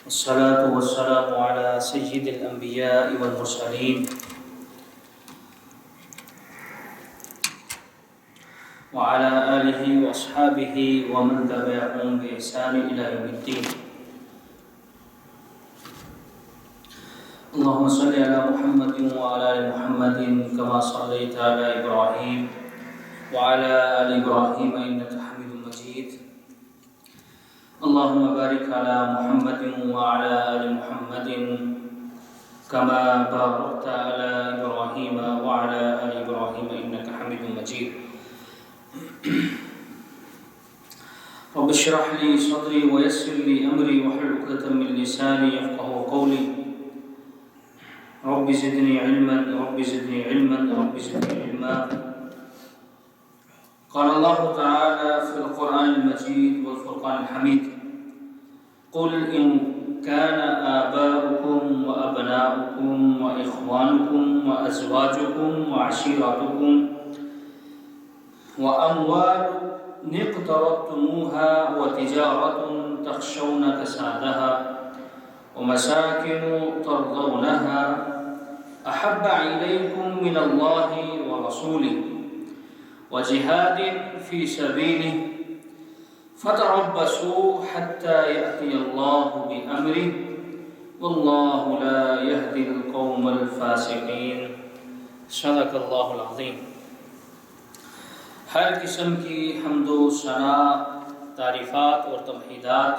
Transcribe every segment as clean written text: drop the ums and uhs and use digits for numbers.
الصلاة والسلام على سيد الأنبياء والمرسلين وعلى آله وأصحابه ومن تبعهم بإحسان إلى يوم الدين. اللهم صل على محمد وعلى آل محمد كما صليت على إبراهيم وعلى آل إبراهيم إنك حميد مجيد. اللهم بارك على محمد وعلى آل محمد كما باركت على إبراهيم وعلى آل إبراهيم إنك حميد مجيد. رب اشرح لي صدري ويسر لي أمري واحلل عقدة من لساني يفقهوا قولي. رب زدني علما رب زدني علما رب زدني علما. قال الله تعالى في القرآن المجيد والفرقان الحميد: قل إن كان آباؤكم وأبناؤكم وإخوانكم وأزواجكم وعشيرتكم وأموال اقترفتموها وتجارة تخشون كسادها ومساكن ترضونها أحب إليكم من الله ورسوله وجهاد في سبيله فتربصوا حتى يأتي الله بأمره والله لا يهدي القوم الفاسقين. صدق اللہ العظیم. ہر قسم کی حمد و ثنا، تعریفات اور تمحیدات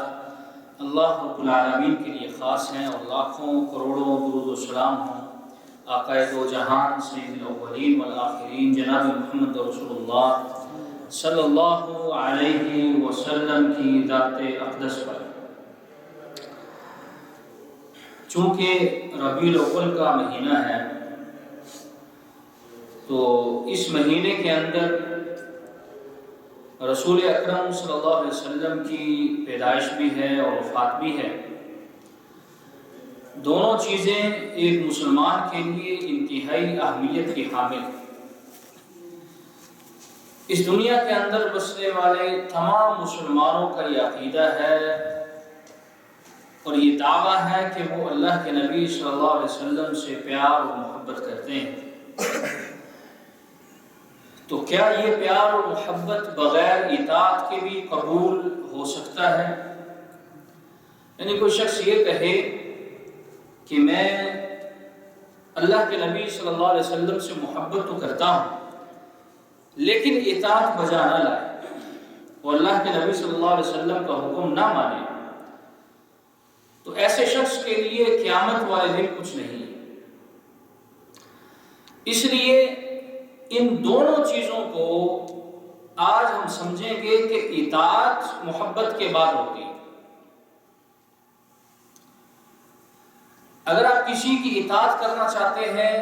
اللہ رب العالمین کے لیے خاص ہیں، اور لاکھوں کروڑوں درود و سلام ہوں آقا دو جہان سید الاولین والآخرین جناب محمد رسول اللہ صلی اللہ علیہ وسلم کی ذات اقدس پر. چونکہ ربیع الاول کا مہینہ ہے تو اس مہینے کے اندر رسول اکرم صلی اللہ علیہ وسلم کی پیدائش بھی ہے اور وفات بھی ہے. دونوں چیزیں ایک مسلمان کے لیے انتہائی اہمیت کی حامل ہیں. اس دنیا کے اندر بسنے والے تمام مسلمانوں کا یہ عقیدہ ہے اور یہ دعویٰ ہے کہ وہ اللہ کے نبی صلی اللہ علیہ وسلم سے پیار اور محبت کرتے ہیں. تو کیا یہ پیار اور محبت بغیر اطاعت کے بھی قبول ہو سکتا ہے؟ یعنی کوئی شخص یہ کہے کہ میں اللہ کے نبی صلی اللہ علیہ وسلم سے محبت تو کرتا ہوں لیکن اطاعت بجا نہ لائے اور اللہ کے نبی صلی اللہ علیہ وسلم کا حکم نہ مانے، تو ایسے شخص کے لیے قیامت والے دن کچھ نہیں. اس لیے ان دونوں چیزوں کو آج ہم سمجھیں گے کہ اطاعت محبت کے بعد ہوتی ہے. اگر آپ کسی کی اطاعت کرنا چاہتے ہیں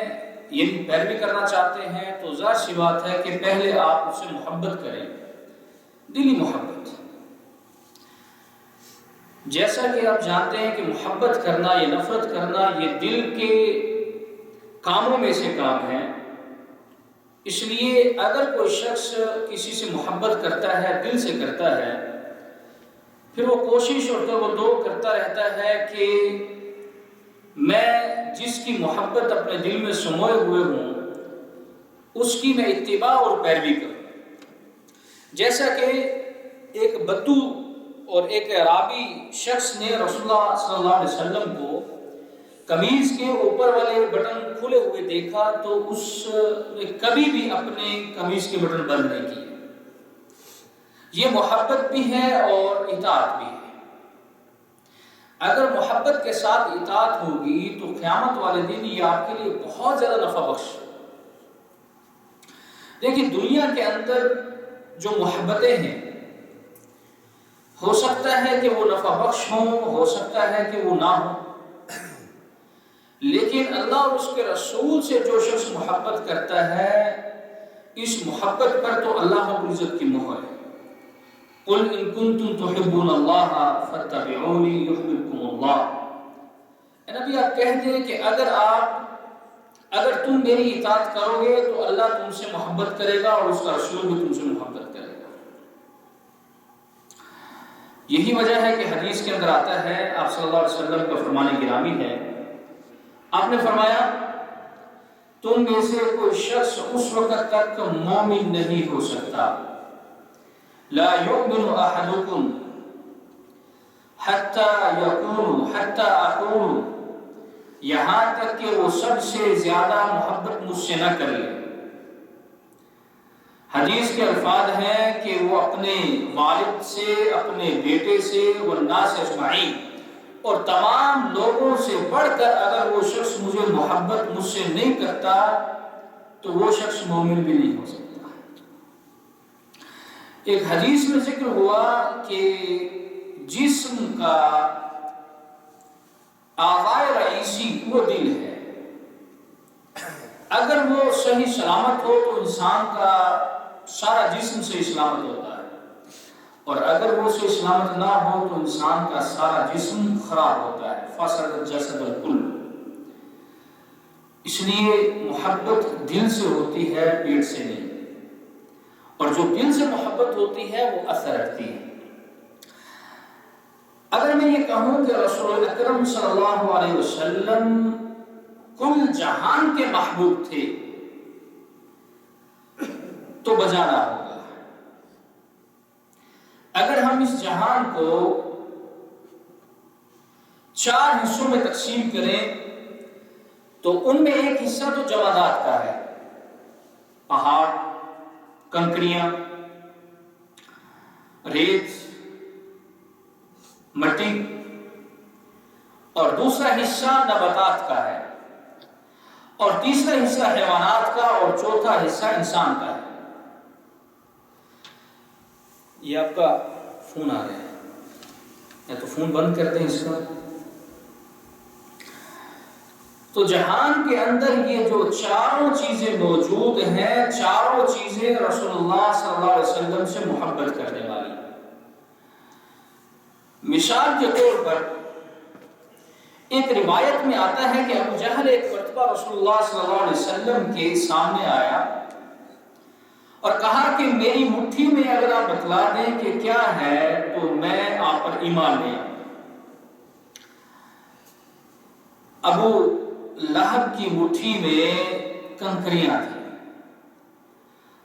یعنی پیروی کرنا چاہتے ہیں تو ظاہر سی بات ہے کہ پہلے آپ اس سے محبت کریں، دلی محبت. جیسا کہ آپ جانتے ہیں کہ محبت کرنا یا نفرت کرنا یہ دل کے کاموں میں سے کام ہے. اس لیے اگر کوئی شخص کسی سے محبت کرتا ہے، دل سے کرتا ہے، پھر وہ کوشش اور توجہ کرتا رہتا ہے کہ میں جس کی محبت اپنے دل میں سموئے ہوئے ہوں اس کی میں اتباع اور پیروی کروں. جیسا کہ ایک بدو اور ایک اعرابی شخص نے رسول اللہ صلی اللہ علیہ وسلم کو قمیض کے اوپر والے بٹن کھلے ہوئے دیکھا تو اس نے کبھی بھی اپنے قمیض کے بٹن بند نہیں کیے. یہ محبت بھی ہے اور اطاعت بھی ہے. اگر محبت کے ساتھ اطاعت ہوگی تو قیامت والے دن یہ آپ کے لیے بہت زیادہ نفع بخش. دیکھیں دنیا کے اندر جو محبتیں ہیں ہو سکتا ہے کہ وہ نفع بخش ہوں، ہو سکتا ہے کہ وہ نہ ہوں، لیکن اللہ اور اس کے رسول سے جو شخص محبت کرتا ہے اس محبت پر تو اللہ رب العزت کی مہر ہے. قل ان کنتم تحبون اللہ فاتبعونی یحببکم اللہ. نبی آپ کہہ دیں کہ اگر تم میری اطاعت کرو گے تو اللہ تم سے محبت کرے گا اور اس کا رسول بھی تم سے محبت کرے گا. یہی وجہ ہے کہ حدیث کے اندر آتا ہے، آپ صلی اللہ علیہ وسلم کا فرمان گرامی ہے، آپ نے فرمایا تم میں سے کوئی شخص اس وقت تک مومن نہیں ہو سکتا، لا یؤمن احدکم حتی اکون، یہاں تک کہ وہ سب سے زیادہ محبت مجھ سے نہ کر لے۔ حدیث کے الفاظ ہیں کہ وہ اپنے والد سے، اپنے بیٹے سے، والناس اجمعین، اور تمام لوگوں سے بڑھ کر اگر وہ شخص مجھے محبت مجھ سے نہیں کرتا تو وہ شخص مومن بھی نہیں ہو سکتا۔ ایک حدیث میں ذکر ہوا کہ جسم کا اعضائے رئیسی وہ دل ہے، اگر وہ صحیح سلامت ہو تو انسان کا سارا جسم صحیح سلامت ہوتا ہے، اور اگر وہ صحیح سلامت نہ ہو تو انسان کا سارا جسم خراب ہوتا ہے، فسد الجسد الکل۔ اس لیے محبت دل سے ہوتی ہے، پیٹ سے نہیں، اور جو دل سے محبت ہوتی ہے وہ اثر رکھتی ہے۔ اگر میں یہ کہوں کہ رسول اکرم صلی اللہ علیہ وسلم کل جہان کے محبوب تھے تو بجانا ہوگا۔ اگر ہم اس جہان کو 4 حصوں میں تقسیم کریں تو ان میں ایک حصہ تو جمادات کا ہے، پہاڑ، کنکریاں، ریت، مٹی، اور دوسرا حصہ نباتات کا ہے، اور تیسرا حصہ حیوانات کا، اور چوتھا حصہ انسان کا ہے۔ یہ آپ کا فون آ رہا ہے، یا تو فون بند کر دیں اس کا۔ تو جہان کے اندر یہ جو چاروں چیزیں موجود ہیں، چاروں چیزیں رسول اللہ صلی اللہ علیہ وسلم سے محبت کرنے والی۔ مثال کے طور پر ایک روایت میں آتا ہے کہ ابو جہل ایک مرتبہ رسول اللہ صلی اللہ علیہ وسلم کے سامنے آیا اور کہا کہ میری مٹھی میں اگر آپ بتلا دیں کہ کیا ہے تو میں آپ پر ایمان لے آؤں۔ ابو لہب کی مٹھی میں کنکریاں تھیں،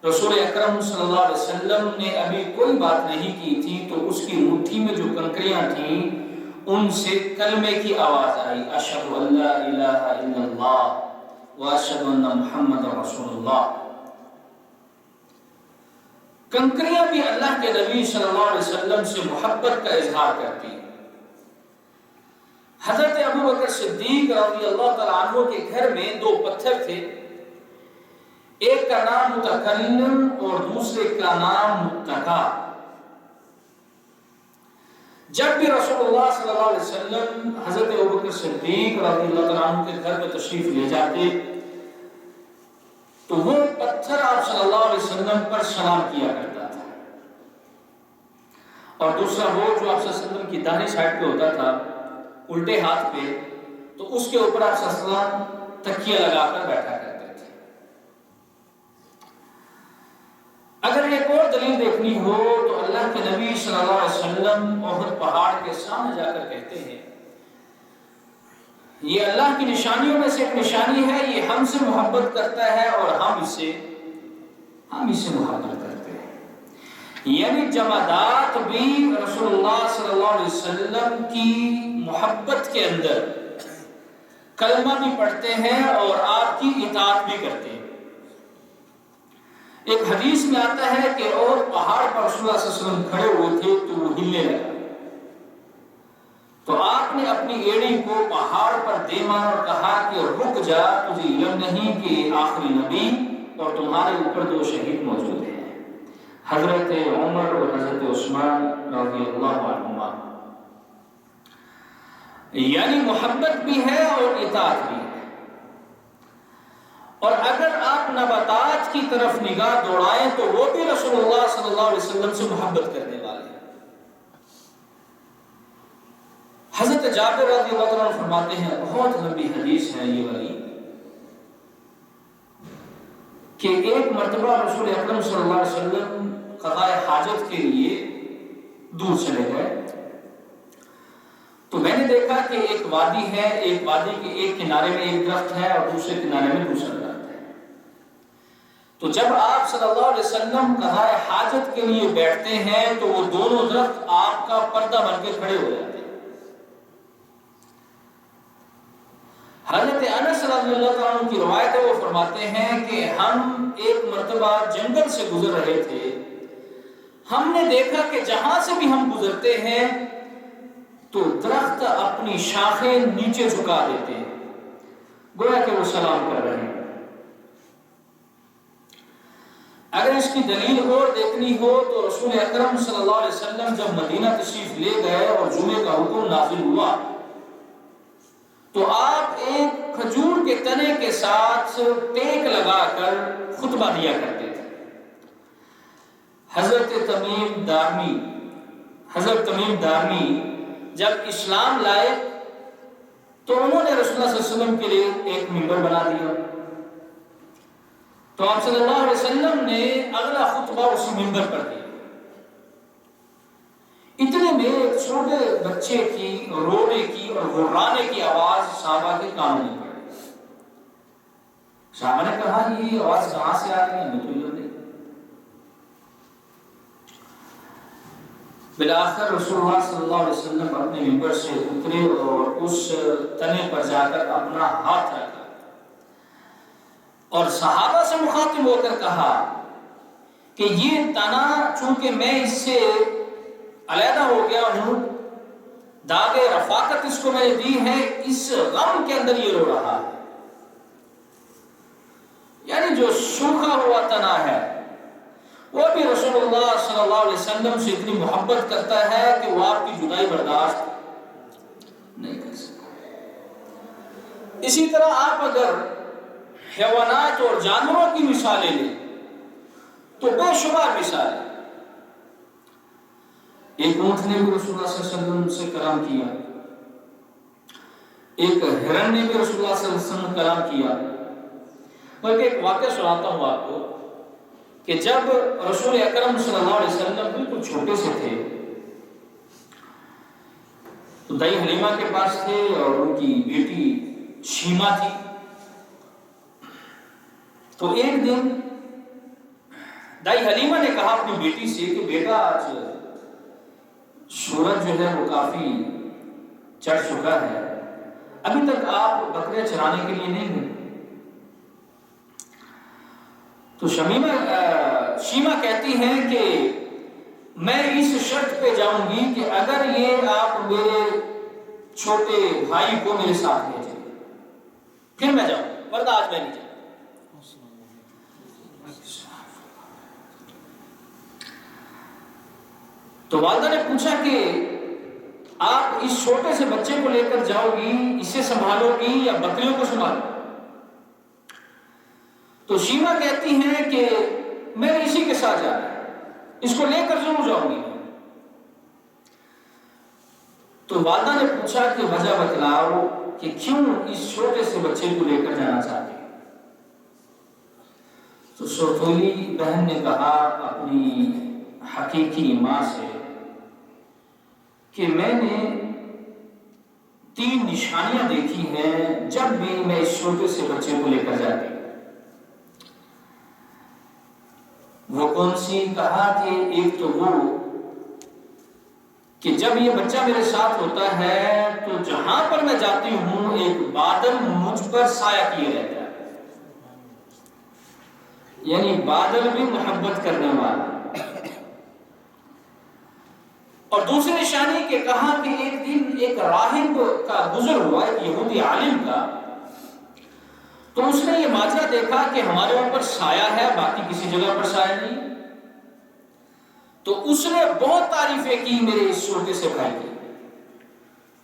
رسول اکرم صلی اللہ علیہ وسلم نے ابھی کوئی بات نہیں کی تھی تو اس کی مٹھی میں جو کنکریاں تھیں ان سے کلمے کی آواز آئی، اشہد ان لا الہ الا اللہ واشہد ان محمد رسول اللہ۔ کنکریاں بھی اللہ کے نبی صلی اللہ علیہ وسلم سے محبت کا اظہار کرتی ہیں۔ حضرت ابو بکر صدیق رضی اللہ تعالیٰ عنہ کے گھر میں 2 پتھر تھے، ایک کا نام متکلم اور دوسرے کا نام متکا۔ جب بھی رسول اللہ صلی اللہ علیہ وسلم حضرت ابو بکر صدیق رضی اللہ تعالیٰ عنہ کے گھر میں تشریف لے جاتے تو وہ پتھر آپ صلی اللہ علیہ وسلم پر سلام کیا کرتا تھا، اور دوسرا وہ جو آپ صلی اللہ علیہ وسلم کی داہنی سائڈ پہ ہوتا تھا الٹے ہاتھ پہ، تو اس کے اوپر آپ صلی اللہ علیہ وسلم تکیہ لگا کر بیٹھا کرتے تھے۔ اگر ایک اور دلیل دیکھنی ہو تو اللہ کے نبی صلی اللہ علیہ وسلم احد پہاڑ کے سامنے جا کر کہتے ہیں یہ اللہ کی نشانیوں میں سے ایک نشانی ہے، یہ ہم سے محبت کرتا ہے اور ہم اس سے محبت کرتے ہیں۔ یعنی جمادات بھی رسول اللہ صلی اللہ علیہ وسلم کی محبت کے اندر کلمہ بھی پڑھتے ہیں اور آپ کی اطاعت بھی کرتے ہیں۔ ایک حدیث میں آتا ہے کہ اور پہاڑ پر رسول اللہ صلی اللہ علیہ وسلم کھڑے ہوئے تھے تو وہ ہلنے لگا، تو آپ نے اپنی ایڑی کو پہاڑ پر دے مار اور کہا کہ رک جا، تجھے علم نہیں کہ آخری نبی اور تمہارے اوپر 2 شہید موجود ہیں، حضرت عمر اور حضرت عثمان رضی اللہ عنہما۔ یعنی محبت بھی ہے اور اطاعت بھی ہے۔ اور اگر آپ نباتات کی طرف نگاہ دوڑائیں تو وہ بھی رسول اللہ صلی اللہ علیہ وسلم سے محبت کرنے والے ہیں۔ حضرت جابر رضی اللہ عنہ فرماتے ہیں، بہت لمبی حدیث ہے یہ والی، کہ ایک مرتبہ رسول اکرم صلی اللہ علیہ وسلم قضاء حاجت کے لیے دور چلے گئے دیکھا کہ ایک وادی ہے، ایک وادی کے ایک کنارے میں ایک درخت ہے اور دوسرے کنارے میں دوسرا درخت ہے۔ تو جب آپ صلی اللہ علیہ وسلم قضاء حاجت کے لیے بیٹھتے ہیں تو وہ دونوں درخت آپ کا پردہ بن کے کھڑے ہو جاتے ہیں۔ حضرت انس رضی اللہ عنہ کی روایت ہے، وہ فرماتے ہیں کہ ہم ایک مرتبہ جنگل سے گزر رہے تھے، ہم نے دیکھا کہ جہاں سے بھی ہم گزرتے ہیں تو درخت اپنی شاخیں نیچے جھکا دیتے ہیں، گویا کہ وہ سلام کر رہے ہیں۔ اگر اس کی دلیل اور دیکھنی ہو تو رسول اکرم صلی اللہ علیہ وسلم جب مدینہ تشریف لے گئے اور جمعے کا حکم نازل ہوا تو آپ ایک کھجور کے تنے کے ساتھ ٹیک لگا کر خطبہ دیا کرتے تھے۔ حضرت تمیم دارمی جب اسلام لائے تو انہوں نے رسول اللہ صلی اللہ علیہ وسلم کے لیے ایک منبر بنا دیا، تو آپ صلی اللہ علیہ وسلم نے اگلا خطبہ اسی منبر پر دیا۔ اتنے میں ایک چھوٹے بچے کی رونے کی اور گھرانے کی آواز صحابہ کے کانوں میں پڑی۔ صحابہ نے کہا یہ آواز کہاں سے آ رہی ہے، ہمیں تو علم نہیں۔ بالآخر رسول اللہ صلی اللہ علیہ وسلم اپنے منبر سے اترے اور اس تنے پر جا کر اپنا ہاتھ رکھا اور صحابہ سے مخاطب ہو کر کہا کہ یہ تنا چونکہ میں اس سے علیحدہ ہو گیا ہوں، داغ رفاقت اس کو میں نے دی ہے، اس غم کے اندر یہ رو رہا ہے۔ یعنی جو سوکھا ہوا تنا ہے وہ بھی رسول اللہ صلی اللہ علیہ وسلم سے اتنی محبت کرتا ہے کہ وہ آپ کی جدائی برداشت نہیں کر سکتا۔ اسی طرح آپ اگر حیوانات اور جانوروں کی مثالیں لیں تو بے شمار مثالیں۔ ایک اونٹ نے بھی رسول اللہ صلی اللہ علیہ وسلم سے کلام کیا، ایک ہرن نے بھی رسول اللہ صلی اللہ علیہ وسلم سے کلام کیا۔ بلکہ ایک واقعہ سناتا ہوں آپ کو کہ جب رسول اکرم صلی اللہ علیہ وسلم بالکل چھوٹے سے تھے تو دائی حلیمہ کے پاس تھے اور ان کی بیٹی شیما تھی۔ تو ایک دن دائی حلیمہ نے کہا اپنی بیٹی سے کہ بیٹا آج سورج جو ہے وہ کافی چڑھ چکا ہے، ابھی تک آپ بکرے چرانے کے لیے نہیں گئے۔ تو شیما کہتی ہیں کہ میں اس شرط پہ جاؤں گی کہ اگر یہ آپ میرے چھوٹے بھائی کو میرے ساتھ لے جائیں پھر میں جاؤں، ورنہ آج میں نہیں جاؤں۔ تو والدہ نے پوچھا کہ آپ اس چھوٹے سے بچے کو لے کر جاؤ گی، اسے سنبھالو گی یا بکریوں کو سنبھالو؟ تو شیما کہتی ہیں کہ میں اسی کے ساتھ جانا ہے، اس کو لے کر ضرور جاؤں گی۔ تو والدہ نے پوچھا کہ وجہ بتلاؤ کہ کیوں اس چھوٹے سے بچے کو لے کر جانا چاہتے ہیں؟ تو سوتولی بہن نے کہا اپنی حقیقی ماں سے کہ میں نے 3 نشانیاں دیکھی ہیں جب بھی میں اس چھوٹے سے بچے کو لے کر جاتی ہوں۔ وہ کون سی؟ کہا کہ ایک تو وہ کہ جب یہ بچہ میرے ساتھ ہوتا ہے تو جہاں پر میں جاتی ہوں ایک بادل مجھ پر سایہ کیے رہتا ہے، یعنی بادل بھی محبت کرنے والا۔ اور دوسری نشانی کہ کہا کہ ایک دن ایک راہب کا گزر ہوا، ایک یہودی عالم کا، تو اس نے یہ ماجرا دیکھا کہ ہمارے اوپر سایہ ہے، باقی کسی جگہ پر سایہ نہیں، تو اس نے بہت تعریفیں کی میرے اس چھوٹے سے بھائی کی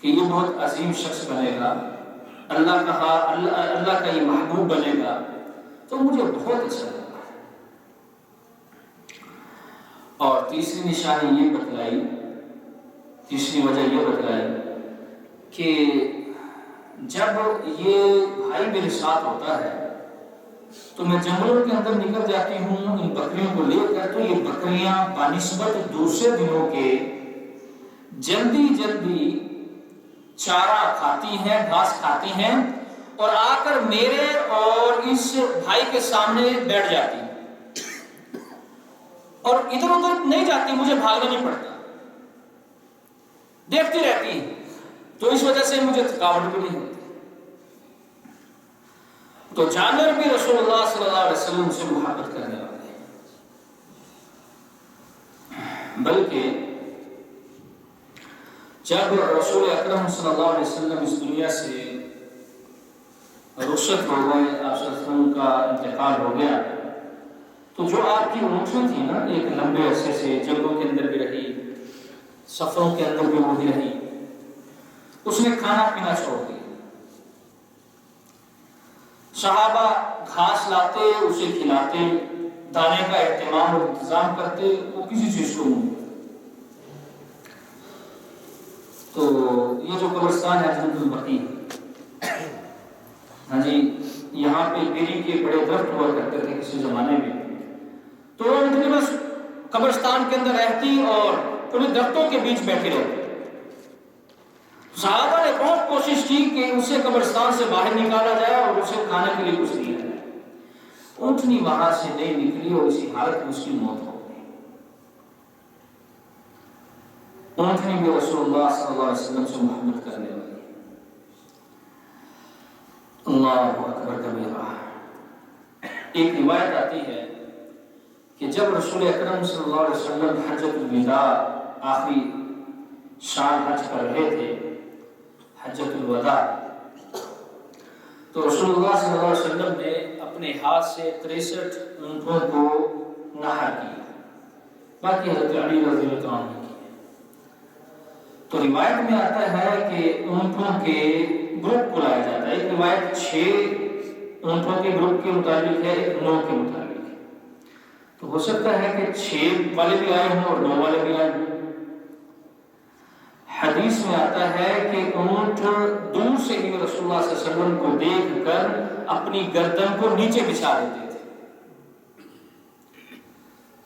کہ یہ بہت عظیم شخص بنے گا، اللہ کا یہ محبوب بنے گا۔ تو مجھے بہت اچھا لگا۔ اور تیسری نشانی یہ بتلائی، تیسری وجہ یہ بتلائی کہ جب یہ بھائی میرے ساتھ ہوتا ہے تو میں جنگلوں کے اندر نکل جاتی ہوں ان بکریوں کو لے کر، تو یہ بکریاں بنسبت دوسرے دنوں کے جلدی چارہ کھاتی ہیں، گھاس کھاتی ہیں، اور آ کر میرے اور اس بھائی کے سامنے بیٹھ جاتی ہیں اور ادھر ادھر نہیں جاتی، مجھے بھاگنا نہیں پڑتا، دیکھتی رہتی ہیں، تو اس وجہ سے مجھے تھکاوٹ بھی نہیں ہوتی۔ تو جانور بھی رسول اللہ صلی اللہ علیہ وسلم سے محبت کرنے والے ہیں، بلکہ جب رسول اکرم صلی اللہ علیہ وسلم اس دنیا سے رخصت ہو گئے، آپ صلی اللہ علیہ وسلم کا انتقال ہو گیا، تو جو آپ کی اونٹیں تھی نا، ایک لمبے عرصے سے جنگوں کے اندر بھی رہی، سفروں کے اندر بھی وہی رہی، اس نے کھانا پینا چھوڑ دیا۔ صحابہ گھاس لاتے، اسے کھلاتے، دانے کا اہتمام اور انتظام کرتے، وہ کسی چیز کو نہیں۔ تو یہ جو قبرستان ہے جنت البقیع، ہاں جی، یہاں پہ بیری کے بڑے درخت ہوا کرتے تھے کسی زمانے میں، تو وہ اتنی بس قبرستان کے اندر رہتی اور انہیں درختوں کے بیچ بیٹھے رہتے۔ صحابہ نے بہت کوشش کی کہ اسے قبرستان سے باہر نکالا جائے اور اسے کھانے کے لیے کچھ دیا جائے، اونٹنی وہاں سے نہیں نکلی اور اسی حالت میں اس کی موت ہو گئی۔ اونٹنی بھی رسول اللہ صلی اللہ علیہ وسلم سے محبت کرنے والی۔ اللہ اکبر کبیرہ۔ ایک روایت آتی ہے کہ جب رسول اکرم صلی اللہ علیہ وسلم حجۃ الوداع، آخری سال حج کر رہے تھے، حجۃ الوداع، تو رسول اللہ صلی اللہ علیہ وسلم نے اپنے ہاتھ سے 63 اونٹوں کو نہر کیا، باقی حضرت علی رضی اللہ عنہ نے کیا۔ تو روایت میں آتا ہے کہ اونٹوں کے گروپ کو لایا جاتا ہے، ایک روایت 6 اونٹوں کے گروپ کے مطابق ہے، ایک 9 کے مطابق ہے، تو ہو سکتا ہے کہ 6 والے بھی آئے ہوں اور 9 والے بھی آئے ہوں۔ حدیث میں آتا ہے کہ اونٹ دور سے ہی رسول اللہ صلی اللہ علیہ وسلم کو دیکھ کر اپنی گردن کو نیچے بچھا دیتے تھے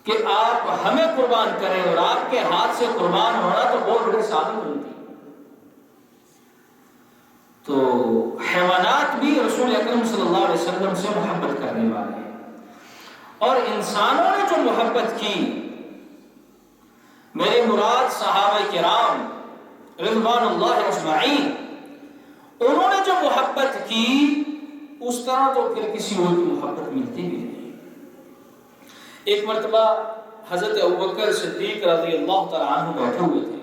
کہ آپ ہمیں قربان کریں، اور آپ کے ہاتھ سے قربان ہونا تو بہت بڑی سعادت ہوتی۔ تو حیوانات بھی رسول اکرم صلی اللہ علیہ وسلم سے محبت کرنے والے ہیں، اور انسانوں نے جو محبت کی، میرے مراد صحابہ کرام رضوان اللہ اجمعین، انہوں نے جو محبت کی اس طرح تو پھر کسی اور کی محبت ملتی بھی نہیں۔ ایک مرتبہ حضرت ابوبکر صدیق رضی اللہ تعالیٰ عنہ بیٹھے ہوئے تھے،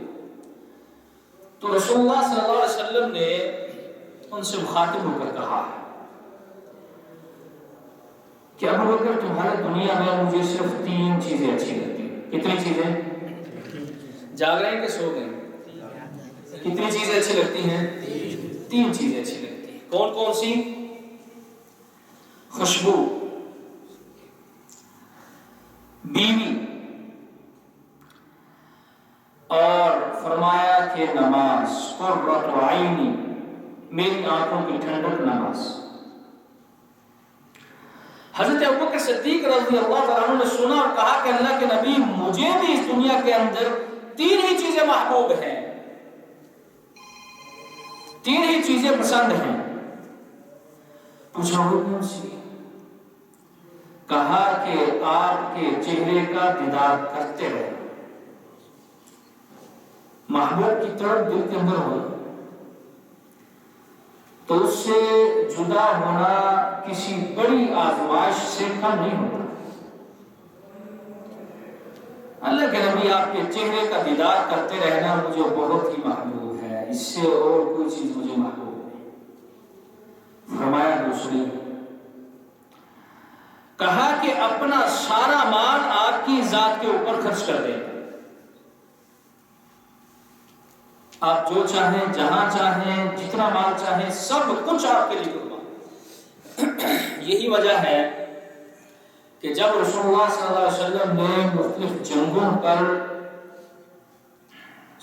تو رسول اللہ صلی اللہ علیہ وسلم نے ان سے مخاطب ہو کر کہا کہ ابوبکر، تمہارے دنیا میں مجھے صرف 3 چیزیں اچھی لگتی ہیں۔ کتنی چیزیں؟ جاگ رہے ہیں کہ سو گئے؟ کتنی چیزیں اچھی لگتی ہیں؟ 3 چیزیں اچھی لگتی ہیں۔ کون کون سی؟ خوشبو، بیوی، اور فرمایا کہ نماز، قرۃ عینی، میری آنکھوں کی ٹھنڈک نماز۔ حضرت ابوبکر صدیق رضی اللہ تعالیٰ عنہ نے سنا اور کہا کہ اللہ کے نبی، مجھے بھی اس دنیا کے اندر 3 ہی چیزیں محبوب ہیں، 3 ہی چیزیں پسند ہیں۔ پوچھا وہ کون سی؟ کہا کہ آپ کے چہرے کا دیدار کرتے رہے۔ محبوب کی طرف دل کے اندر ہو تو اس سے جدا ہونا کسی بڑی آزمائش سے کم نہیں ہوتا۔ اللہ کے نبی، آپ کے چہرے کا دیدار کرتے رہنا مجھے بہت ہی محبوب ہے، اس سے اور کوئی چیز مجھے محبوب نہیں۔ فرمایا دوسری، کہا کہ اپنا سارا مال آپ کی ذات کے اوپر خرچ کر دیں، آپ جو چاہیں، جہاں چاہیں، جتنا مال چاہیں، سب کچھ آپ کے لیے قربان۔ یہی وجہ ہے کہ جب رسول اللہ صلی اللہ علیہ وسلم نے مختلف جنگوں پر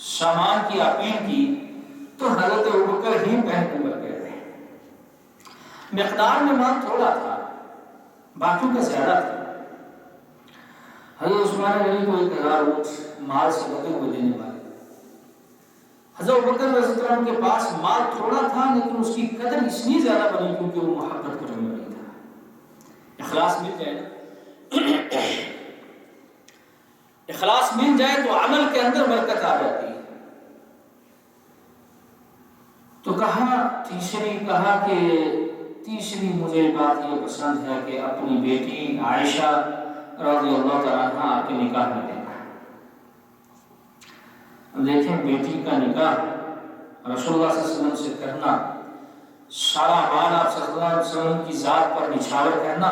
سامان کی اپیل کی تو حضرت ابوبکر ہی پہلے نمبر پہ رہے۔ مقدار میں مال تھوڑا تھا، باقیوں کا زیادہ تھا۔ حضرت عثمان غنی کو 1000 اونٹ مال سے بدلے ہوئے دینے والے، حضرت بکر رضی اللہ عنہ کے پاس مال تھوڑا تھا لیکن اس کی قدر اس لیے زیادہ بنی کیونکہ وہ محبت کرنے والا تھا. اخلاص مل جائے نا، اخلاص مل جائے تو عمل کے اندر برکت آ جاتی ہے. تو کہا کہ تیسری مجھے بات یہ پسند ہے کہ اپنی بیٹی عائشہ رضی اللہ تعالیٰ عنہ آپ کے نکاح میں دینا. دیکھیں بیٹی کا نکاح رسول اللہ صلی اللہ علیہ وسلم سے کرنا، سارا بال آپ صلی اللہ علیہ وسلم کی ذات پر نچھاور کرنا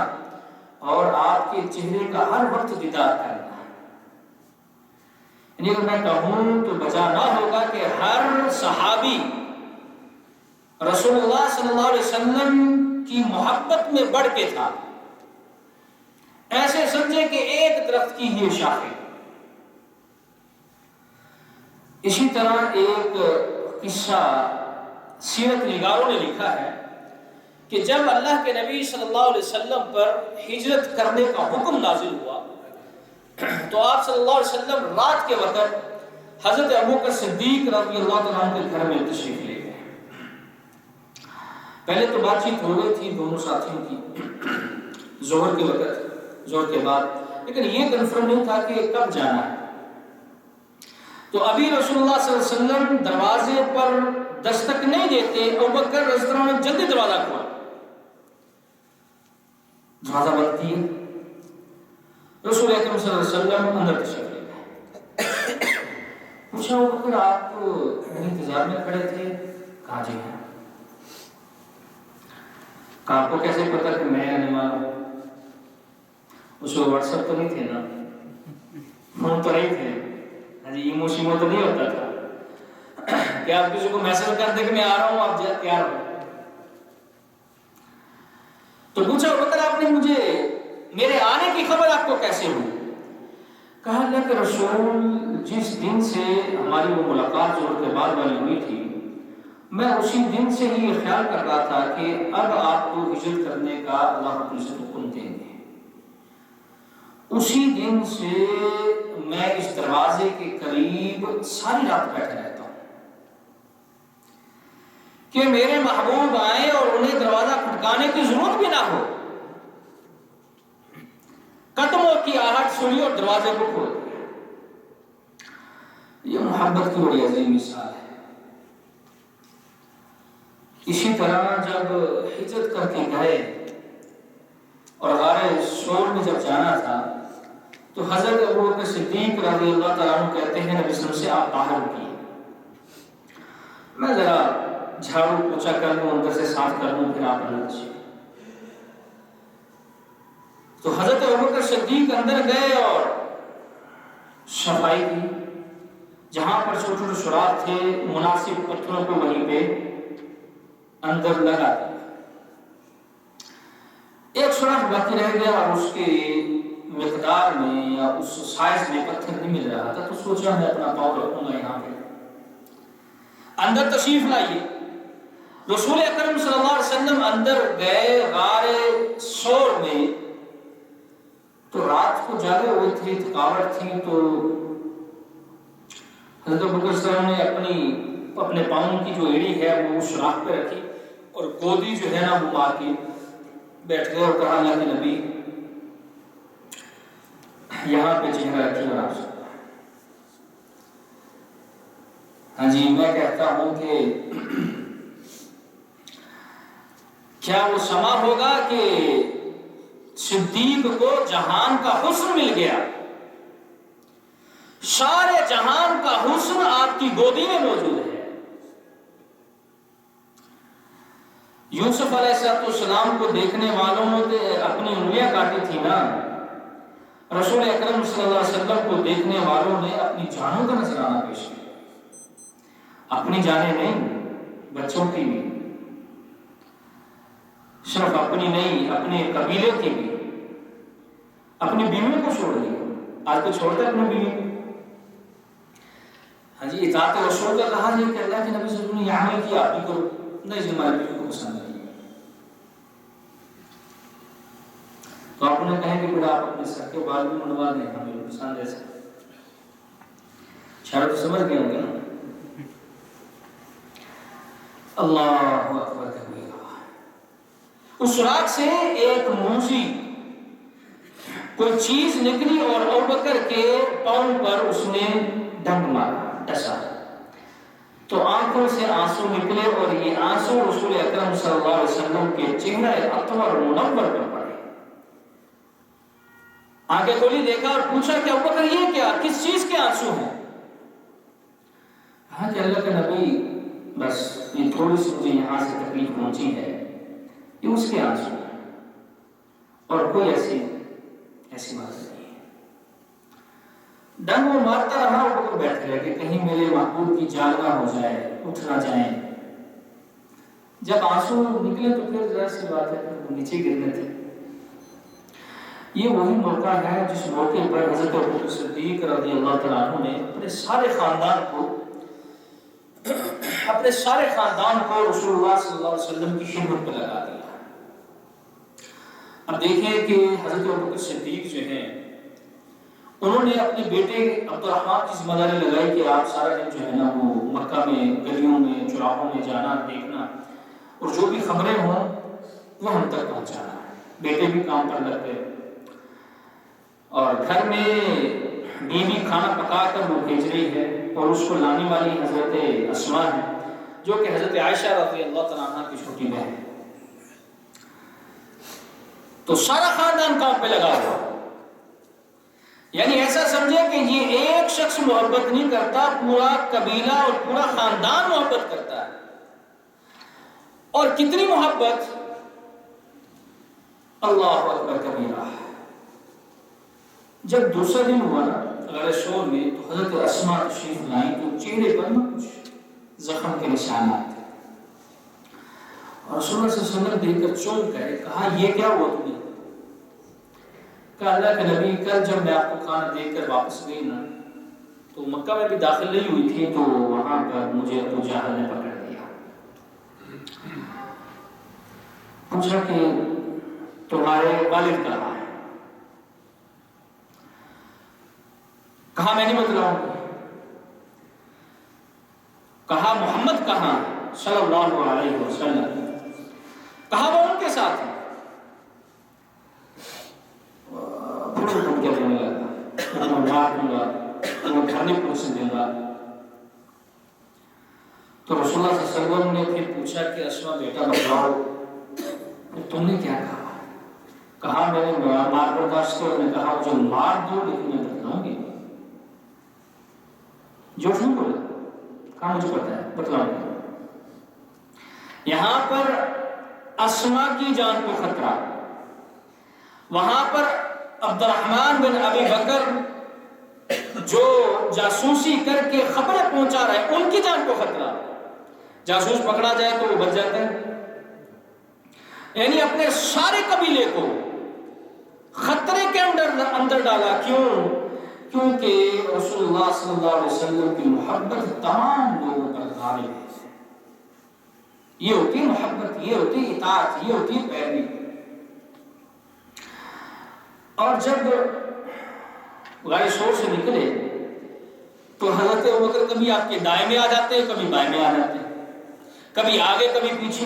اور آپ کے چہرے کا ہر وقت دیدار کرنا. یعنی اگر میں کہوں تو بجا نہ ہوگا کہ ہر صحابی رسول اللہ صلی اللہ علیہ وسلم کی محبت میں بڑھ کے تھا. ایسے سمجھے کہ ایک درخت کی یہ شاخیں. اسی طرح ایک قصہ سیرت نگاروں نے لکھا ہے کہ جب اللہ کے نبی صلی اللہ علیہ وسلم پر ہجرت کرنے کا حکم نازل ہوا تو آپ صلی اللہ علیہ وسلم رات کے وقت حضرت ابوبکر صدیق رضی اللہ عنہ کے گھر میں تشریف لے گئے. پہلے تو بات چیت ہو گئی تھی دونوں ساتھیوں کی ظہر کے وقت، ظہر کے بعد، لیکن یہ کنفرم نہیں تھا کہ کب جانا ہے. تو ابھی رسول اللہ صلی اللہ علیہ وسلم دروازے پر دستک نہیں دیتے، ابوبکر رضی اللہ عنہ نے جلدی دروازہ کھولا. دروازہ بند کیا، رسول اکرم صلی اللہ علیہ وسلم اندر تشریف لے گئے. پوچھا ابوبکر آپ میرے انتظار میں کھڑے تھے؟ کہا جی ہیں. کہا آپ کو کیسے پتا کہ میں آنے والا ہوں؟ اس وقت واٹس ایپ تو نہیں تھے نا، فون تو نہیں تھے، ایمو شیمو تو نہیں ہوتا تھا کہ آپ کسی کو میسج کر دیں کہ میں آ رہا ہوں آپ تیار ہو. تو پوچھا ابوبکر آپ نے مجھے میرے آنے کی خبر آپ کو کیسے ہوئی؟ کہا اللہ کے رسول جس دن سے ہماری وہ ملاقات ظہر کے بعد والی ہوئی تھی میں اسی دن سے ہی یہ خیال کر رہا تھا کہ اب آپ کو ہجرت کرنے کا اللہ رب العزت حکم دیں گے. اسی دن سے میں اس دروازے کے قریب ساری رات بیٹھا رہتا ہوں کہ میرے محبوب آئیں اور انہیں دروازہ کھٹکانے کی ضرورت بھی نہ ہو. قدموں کی آہٹ سنی اور دروازے کو کھول دیا. یہ محبت کی بڑی عظیم مثال ہے. اسی طرح جب ہجرت کر کے گئے اور غار سور میں جب جانا تھا تو حضرت ابوبکر صدیق رضی اللہ تعالیٰ عنہ کہتے ہیں نبی صلی اللہ علیہ وسلم سے آپ باہر رکیے، میں ذرا جھاڑو پوچھا کر لوں، اندر سے صاف کر لوں، پھر آپ اندر چلیں. تو حضرت ابوبکر صدیق اندر گئے اور صفائی کی، جہاں پر چھوٹے چھوٹے سوراخ تھے مناسب پتھروں کو وہیں پہ اندر لگا دیا. ایک سوراخ باقی رہ گیا اور اس کے مقدار میں یا اس سائز میں پتھر نہیں مل رہا تھا، تو سوچا میں اپنا پاؤں رکھوں گا یہاں پہ. اندر تشریف لائیے. رسول اکرم صلی اللہ علیہ وسلم اندر گئے غار سور میں، تو رات کو جاگے ہوئے تھے، تھکاوٹ تھی، تو حضرت ابوبکر صلی اللہ علیہ وسلم نے اپنے پاؤں کی جو ایڑی ہے وہ سوراخ پہ رکھی اور گودی جو ہے نا وہ مار کے بیٹھ گئے اور کہا اللہ کے نبی یہاں پہ چہرہ رکھیے اور آپ سکتا. ہاں جی، میں کہتا ہوں کہ کیا وہ سما ہوگا کہ صدیق کو جہان کا حسن مل گیا، سارے جہان کا حسن آپ کی گودی میں موجود ہے. یوسف علیہ السلام کو دیکھنے والوں نے اپنی انگلیاں کاٹی تھی نا، رسول اکرم صلی اللہ علیہ وسلم کو دیکھنے والوں نے اپنی جانوں کا نذرانہ پیش کیا. اپنی جانیں نہیں، بچوں کی بھی، صرف اپنی نہیں اپنے قبیلے کی بھی، اپنی بیویوں کو چھوڑ دیا. آج تو چھوڑتا ہے اپنی بیوی کو. ہاں جی، اطاعت رسول کا کہا نہیں کہ اللہ کے نبی صلی اللہ علیہ وسلم نے یہ عمل کیا آپ بھی کرو، نہیں جی ہماری بیوی کو پسند نہیں. تو آپ انہیں کہیں کہ پھر آپ اپنے سر کے بال بھی منڈوا دیں، ہمیں پسند ایسا. شاید تو سمجھ گئے ہوں گے نا. اللہ اکبر کبیرہ۔ اس سوراخ سے ایک موزی کوئی چیز نکلی اور ابوبکر کے پاؤں پر اس نے ڈنگ مارا، ڈسا، تو آنکھوں سے آنسو نکلے اور یہ آنسو رسول اکرم صلی اللہ علیہ وسلم کے چہرے اطہر منور پر پڑے۔ آنکھیں کھولی، دیکھا اور پوچھا کہ ابوبکر یہ کیا، کس چیز کے آنسو ہیں؟ کہا کہ اللہ کے نبی بس یہ تھوڑی سی مجھے یہاں سے تکلیف پہنچی ہے، یہ اس کے آنسو ہیں اور کوئی ایسی بات نہیں ہے۔ ڈنگ وہ مارتا رہا، ابوبکر بیٹھ گیا کہ کہیں میرے محبوب کی جال نہ ہو جائے، اٹھ نہ جائیں۔ جب آنسو نکلے تو پھر ذرا سی بات ہے کہ نیچے گرنے تھے۔ یہ وہی موقع ہے جس موقع پر حضرت ابوبکر صدیق رضی اللہ تعالیٰ عنہ نے اپنے سارے خاندان کو رسول اللہ صلی اللہ علیہ وسلم کی خدمت پہ لگا دیا۔ اب دیکھیں کہ حضرت ابوبکر صدیق جو ہیں انہوں نے اپنے بیٹے عبد الرحمن کی ذمہ داری لگائی کہ آپ سارا دن جو ہے نا وہ مکہ میں گلیوں میں چوراہوں میں جانا دیکھنا اور جو بھی خبریں ہوں وہ ہم تک پہنچانا۔ بیٹے بھی کام پر لگ گئے اور گھر میں بیوی کھانا پکا کر وہ بھیج رہی ہے اور اس کو لانے والی حضرت اسماء ہے جو کہ حضرت عائشہ رضی اللہ تعالیٰ عنہ کی چھوٹی بہن ہے۔ تو سارا خاندان کام پہ لگا ہوا، یعنی ایسا سمجھے کہ یہ ایک شخص محبت نہیں کرتا، پورا قبیلہ اور پورا خاندان محبت کرتا ہے۔ اور کتنی محبت، اللہ اکبر کبیرہ۔ جب دوسرا دن ہوا نا غیر شور میں تو حضرت اسماء تشریف لائیں تو چہرے پر نہ کچھ زخم کے نشانات تھے اور رسول اللہ صلی اللہ علیہ وسلم دیکھ کر چونک گئے، کہا یہ کیا ہوا تمہیں؟ کہا اللہ کے نبی کل جب میں آپ کو کھانا دیکھ کر واپس گئی نا تو مکہ میں بھی داخل نہیں ہوئی تھی تو وہاں پر مجھے ابو جہل نے پکڑ دیا، پوچھا کہ تمہارے والد کہاں ہیں؟ کہا میں نہیں بتلاؤں گا۔ کہا محمد کہاں صلی اللہ علیہ وسلم؟ کہا وہ ان کے ساتھ ہے۔ پھر وہ کیا دینے لگا، میں مار دوں گا، میں گھر نہیں پہنچنے دوں گا۔ تو رسول اللہ صلی اللہ علیہ وسلم نے پھر پوچھا کہ اسماء بیٹا بتلاؤ تم نے کیا کہا؟ کہا میں نے مار برداشت کیا، نے کہا مجھے مار دو لیکن میں بتلاؤں گی۔ جھوٹ نہیں بولا، کہا مجھے پتا ہے بتلاؤں گا۔ یہاں پر اسماء کی جان کو خطرہ، وہاں پر عبد الرحمن بن ابی بکر جو جاسوسی کر کے خبریں پہنچا رہے ہیں ان کی جان کو خطرہ، جاسوس پکڑا جائے تو وہ بچ جاتا ہے۔ یعنی اپنے سارے قبیلے کو خطرے کے اندر ڈالا۔ کیوں؟ کیونکہ رسول اللہ صلی اللہ علیہ وسلم کی محبت تمام لوگوں پر غالب ہے۔ یہ ہوتی محبت، یہ ہوتی اطاعت، یہ ہوتی پیروی۔ اور جب غار شور سے نکلے تو حضرت ابوبکر کبھی آپ کے دائیں میں آ جاتے ہیں، کبھی بائیں میں آ جاتے ہیں، کبھی آگے کبھی پیچھے،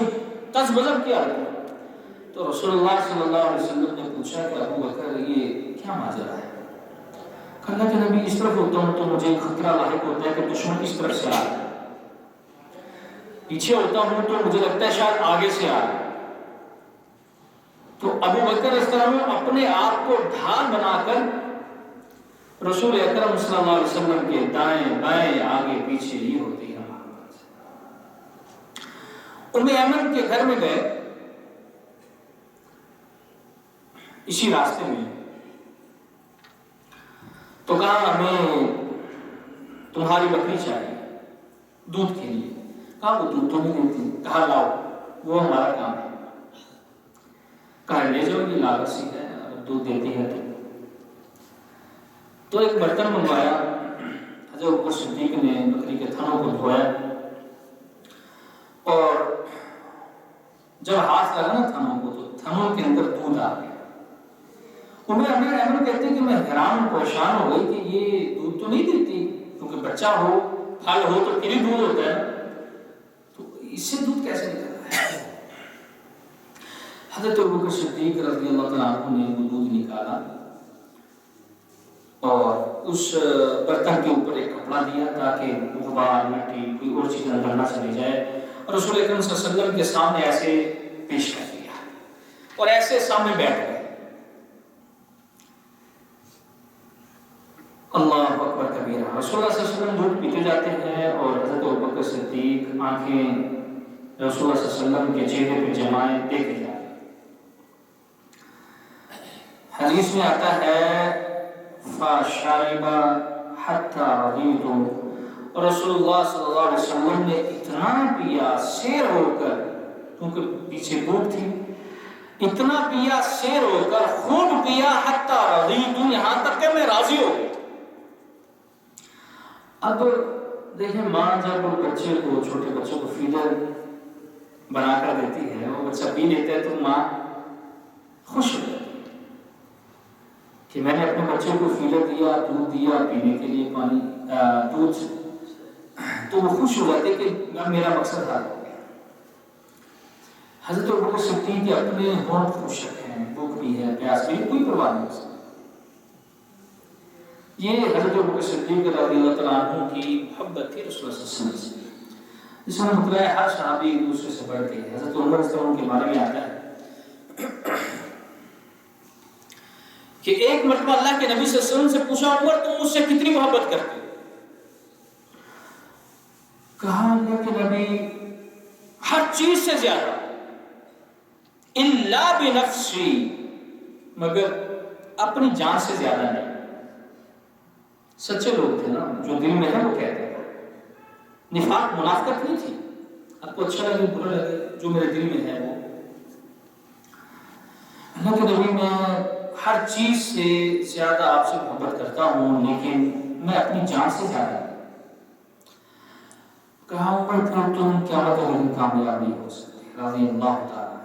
تز بزم کیا رہتا ہے۔ تو رسول اللہ صلی اللہ علیہ وسلم نے پوچھا کہ ابوبکر یہ کیا ماجرا ہے؟ اللہ کے نبی اس طرف ہوتا ہوں تو مجھے خطرہ لاحق ہوتا ہے کہ دشمن اس طرف سے آ رہا ہے، پیچھے ہوتا ہوں تو مجھے لگتا ہے شاید آگے سے آ رہا ہے۔ تو ابوبکر اس طرح اپنے آپ کو ڈھال بنا کر رسول اکرم صلی اللہ علیہ وسلم کے دائیں بائیں آگے پیچھے یہ ہوتی ہے۔ ام ایمن کے گھر میں گئے، اسی راستے میں، تو کہا ہمیں تمہاری بکری چاہیے دودھ کے لیے۔ کہا وہ دودھ تو نہیں دیتی، کہا لاؤ وہ ہمارا کام ہے۔ کہا لے جاؤ، یہ لاگت سی ہے، اگر دودھ دیتی ہے تو ایک برتن منگوایا، حضرت ابوبکر صدیق نے بکری کے تھنوں کو دھویا اور جب ہاتھ لگا نا تھنوں کو تو تھنوں کے اندر دودھ آ گیا۔ امیر احمد کہتے ہیں کہ میں حیران پریشان ہو گئی کہ یہ دودھ تو نہیں دیتی، کیونکہ بچہ ہو پھل ہو تو پھر ہی دودھ ہوتا ہے، تو اس سے دودھ کیسے نکل رہا ہے؟ حضرت ابوبکر صدیق رضی اللہ تعالیٰ عنہ نے وہ دودھ نکالا اور اس برتن کے اوپر ایک کپڑا دیا تاکہ غبار مٹی کوئی اور چیز اندر نہ چلی جائے، اور رسول اکرم صلی اللہ علیہ وسلم کے سامنے ایسے پیش کر دیا اور ایسے سامنے بیٹھ گئے۔ اللہ اکبر کبیرہ، رسول اللہ صلی اللہ علیہ وسلم دودھ پیتے جاتے ہیں اور حضرت ابوبکر صدیق آنکھیں رسول اللہ صلی اللہ علیہ وسلم کے چہرے پہ جمائے دیکھے جاتے ہیں۔ حدیث میں آتا ہے فَشَرِبَ حَتَّى رَضِيتُ، اور رسول اللہ صلی اللہ علیہ وسلم نے اتنا پیا سیر ہو کر، کیونکہ پیچھے بھوک تھی، اتنا پیا سیر ہو کر، خوب پیا حَتَّى رَضِيتُ، یہاں تک کہ میں راضی ہو گیا۔ اب دیکھیں ماں جب بچے کو، چھوٹے بچوں کو فیڈر بنا کر دیتی ہے، وہ بچہ پی لیتا ہے تو ماں خوش ہو جاتی ہے کہ میں نے اپنے بچے کو فیڈر دیا، دودھ دیا پینے کے لیے، پانی دودھ، تو وہ خوش ہو جاتے کہ میرا مقصد حل ہو گیا۔ حضرت ابوبکر صدیق کے اپنے ہونٹ خشک ہیں، بھوک بھی ہے، پیاس بھی ہے، کوئی پرواہ نہیں ہو سکتی۔ یہ حضرت ابوبکر صدیق رضی اللہ تعالیٰ عنہ کی محبت تھی رسول اللہ صلی اللہ علیہ وسلم سے، جس میں مطلع ہر صحابی ایک دوسرے سے بڑھ کے۔ حضرت عمر رضی اللہ عنہ کے بارے میں آتا ہے کہ ایک مرتبہ اللہ کے نبی صلی اللہ علیہ وسلم سے پوچھا، عمر تم مجھ سے کتنی محبت کرتے؟ کہا اللہ کے نبی ہر چیز سے زیادہ، الا بنفسی، مگر اپنی جان سے زیادہ نہیں۔ سچے لوگ تھے نا، جو دل میں ہے وہ کہتے ہیں، نفاق منافقت نہیں تھی، آپ کو اچھا لگے برا لگے، جو میرے دل میں ہے وہ۔ اللہ کے نبی میں ہر چیز سے زیادہ آپ سے محبت کرتا ہوں، لیکن میں اپنی جان سے زیادہ نہیں۔ کہا عمر پھر تم قیامت کے دن کامیاب نہیں ہو سکتے، رضی اللہ تعالیٰ عنہ۔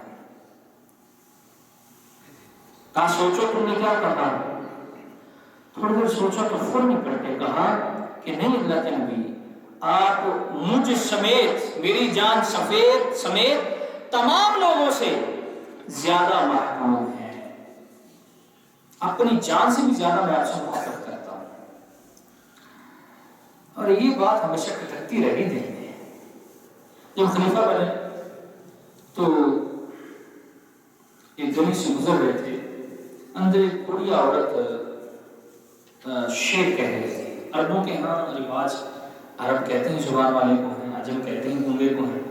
کہا سوچو تم نے کیا کہا؟ تھوڑی دیر سوچا تو فوراً پلٹ کے کہا کہ نہیں اللہ کے نبی، آپ مجھ سمیت، میری جان سمیت تمام لوگوں سے زیادہ محبوب ہیں، اپنی جان سے بھی زیادہ میں آپ سے محبت کرتا ہوں۔ اور یہ بات ہمیشہ کھٹکتی رہی دل میں۔ جب خلیفہ بنے تو ایک گلی سے گزر رہے تھے، اندر ایک بڑھیا عورت شعر کہہ رہی تھی۔ عربوں کے ہاں رواج، عرب کہتے ہیں زبان والے کو ہیں، عجم کہتے ہیں گونگے کو ہیں،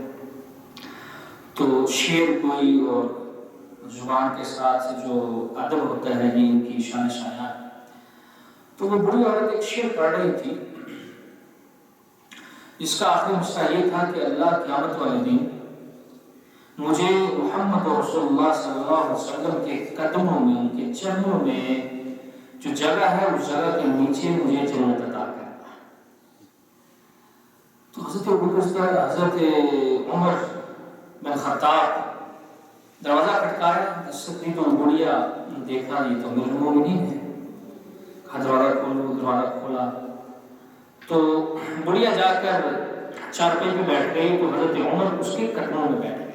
تو شعر کوئی اور زبان کے ساتھ جو ادب ہوتا ہے یہ ان کی شان شایان۔ تو وہ بڑی عورت ایک شعر پڑھ رہی تھی جس کا آخری حصہ یہ تھا کہ اللہ قیامت والے دن مجھے محمد رسول اللہ صلی اللہ علیہ وسلم کے قدموں میں، ان کے چرنوں میں جو جگہ ہے اس جگہ کے نیچے مجھے جنت عطا کرنا۔ تو حضرت ابوبکر، حضرت عمر بن خطاب دروازہ کھٹکایا، صدیق تو بڑھیا دیکھا یہ تو امیر المومنین ہے، دروازہ کھولو، دروازہ کھولا تو بڑھیا جا کر چارپائی پہ بیٹھ گئی، تو حضرت عمر اس کے قدموں میں بیٹھ گئے۔